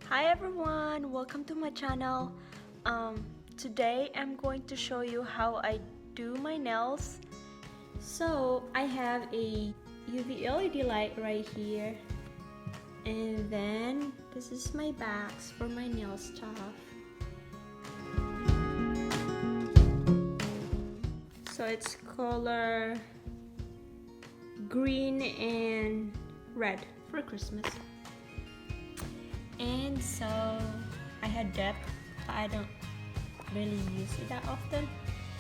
Hi everyone, welcome to my channel. Today I'm going to show you how I do my nails. So I have a UV LED light right here, and then this is my bags for my nail stuff. So it's color green and red for Christmas. And so I had dip, but I don't really use it that often.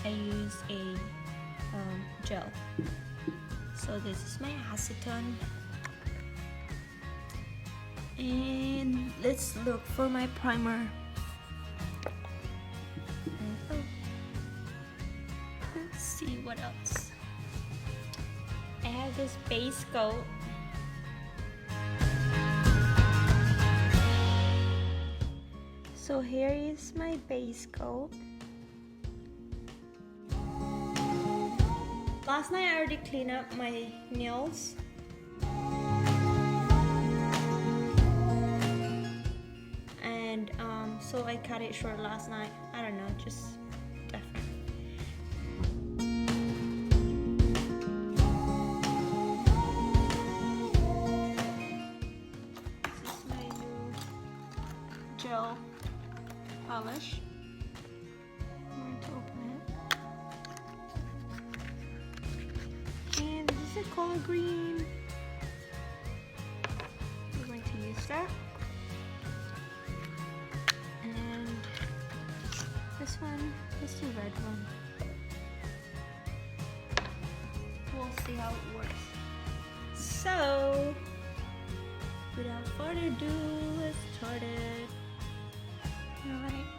I use a gel. So this is my acetone. And let's look for my primer. Let's see what else. I have this base coat. So here is my base coat. Last night I already cleaned up my nails. And so I cut it short last night. I don't know, just different. This is my new gel polish. I'm going to open it. And this is a color green. We're going to use that. And this one is the red one. We'll see how it works. So, without further ado, let's start it. Alright,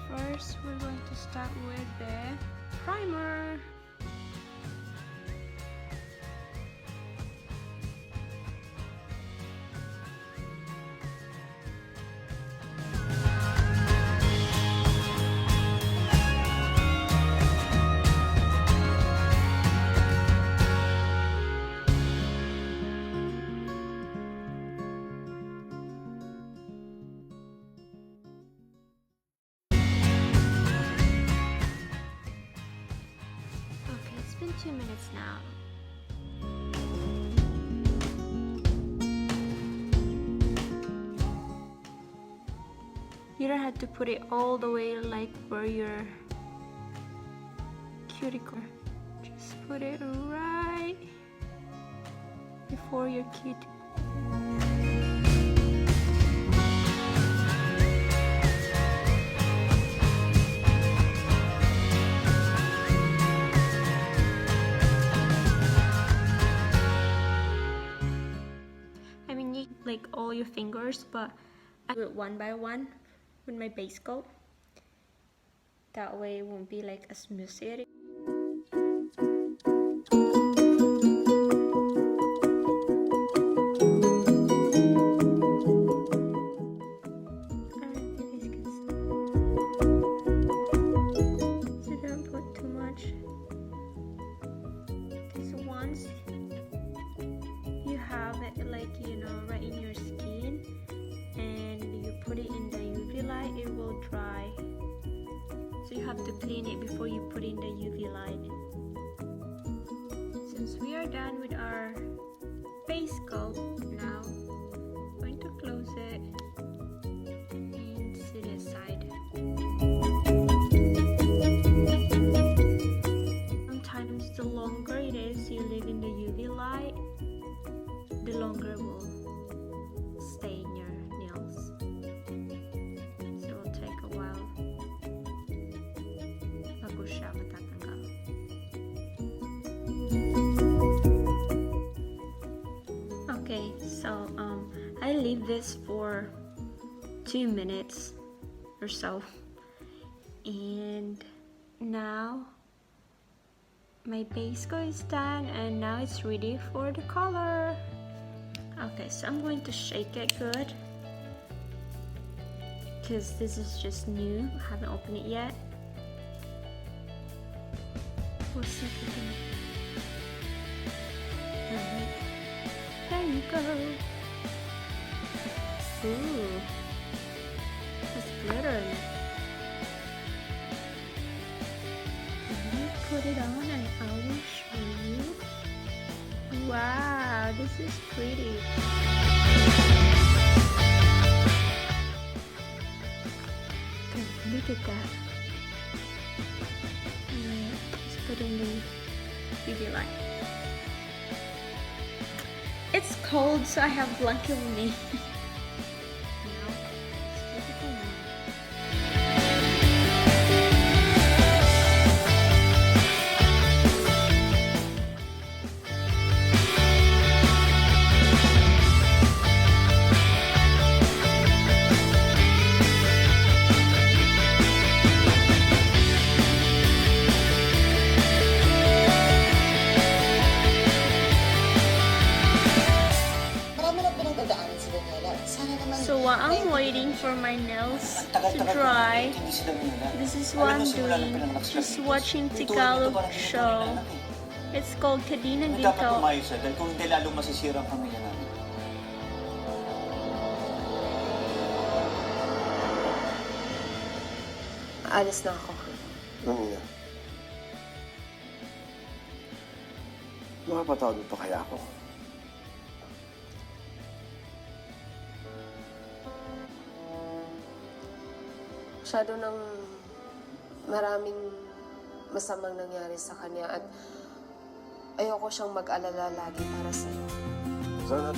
first we're going to start with the primer. It's been 2 minutes now. You don't have to put it all the way like where your cuticle. Just put it right before your cuticle. Like all your fingers, but I do it one by one with my base coat. That way it won't be like a smooth area. So don't put too much. Because once you have it, like, you know, right in your skin and you put it in the UV light, it will dry. So you have to clean it before you put in the UV light. Since we are done with our base coat, now I'm going to close it and set it aside. Sometimes the longer it is you leave in the UV light, the longer it will stay in your nails. So it will take a while bago siya matatanggal. Okay, so I leave this for 2 minutes or so, and now my base coat is done, and now it's ready for the color. Okay, so I'm going to shake it good because this is just new. I haven't opened it yet. We'll see if we can. Alright, there you go. Ooh, glitter in it. Let me put it on and I will show you. Wow, this is pretty. Okay, look at that. Alright, let's put in the UV light. It's cold, so I have blanket with me. Now, let's put it on. Marami na pinagdadaanan si Daniela. Sana naman... So while I'm waiting for my nails Ang to tagal-tagal ko dry, hindi si Daniela. this is what I'm doing. Just watching Tagalog show. It's called Kadina Hindi dapat Dito. umayos siya dahil kung hindi lalong masisira ang pamilya namin. Alis na ako. Nangina. Makapatawad mo pa kaya ako? Masyado nang maraming masamang nangyari sa kanya at ayoko siyang mag-alala lagi para sa'yo. Sana...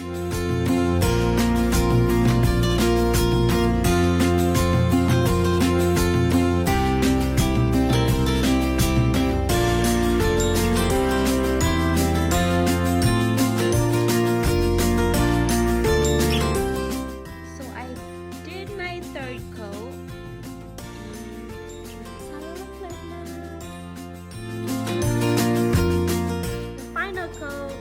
So I did my third coat. The final coat.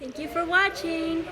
Thank you for watching.